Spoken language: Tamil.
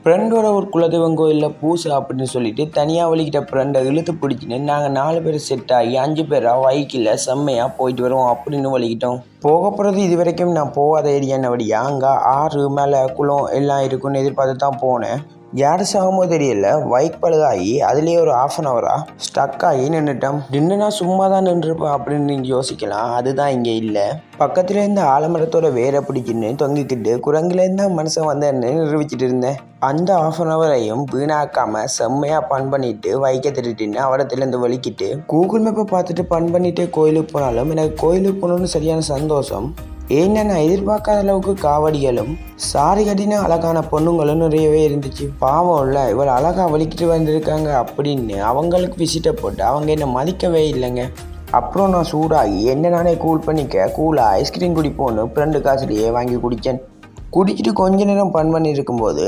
ஃப்ரெண்டோட ஒரு குலதெய்வம் கோயிலில் பூசை அப்படின்னு சொல்லிட்டு தனியாக வலிக்கிட்ட ஃப்ரெண்டை இழுத்து பிடிச்சின்னு நாங்கள் 4 பேர் செட் ஆகி 5 பேராக வைக்கில் செம்மையாக போயிட்டு வருவோம் அப்படின்னு வலிக்கிட்டோம். போக போகிறது இது வரைக்கும் நான் போகாத ஏரியானபடியா அங்கே ஆறு மேலே குளம் எல்லாம் இருக்குன்னு எதிர்பார்த்து தான் போனேன். யார் சாகுமோ தெரியல, பைக் பழுதாகி அதுலேயே ஒரு 1/2 hour ஸ்டக் ஆகி நின்றுட்டோம். நின்றுனா சும்மா தான் நின்றுருப்பேன் அப்படின்னு நீங்கள் யோசிக்கலாம், அதுதான் இங்கே இல்லை. பக்கத்துல இருந்த ஆலமரத்தோட வேரை பிடிக்குன்னு தொங்கிக்கிட்டு குரங்குலேருந்து தான் மனுஷன் வந்தேன்னு நிரூபிச்சிட்டு இருந்தேன். அந்த 1/2 hour வீணாக்காம செம்மையாக பன் பண்ணிட்டு வைக்க திருட்டின்னு அவரத்துலேருந்து வலிக்கிட்டு கூகுள் மேப்பை பார்த்துட்டு பன் பண்ணிட்டு கோயிலுக்கு போனாலும் எனக்கு கோயிலுக்கு போகணுன்னு சரியான சந்தோஷம். ஏன்னா நான் எதிர்பார்க்காத அளவுக்கு காவடிகளும் சாரி கட்டின அழகான பொண்ணுங்களும் நிறையவே இருந்துச்சு. பாவம் இல்லை, இவ்வளோ அழகாக வலிக்கிட்டு வந்திருக்காங்க அப்படின்னு அவங்களுக்கு விசிட்டை போட்டு அவங்க என்னை மதிக்கவே இல்லைங்க. அப்புறம் நான் சூடாகி என்ன நானே கூல் பண்ணிக்க கூலாக ஐஸ்கிரீம் குடிப்போன்னு ஃப்ரெண்டு காசுலேயே வாங்கி குடித்தேன். குடிச்சிட்டு கொஞ்ச நேரம் பன் பண்ணி இருக்கும்போது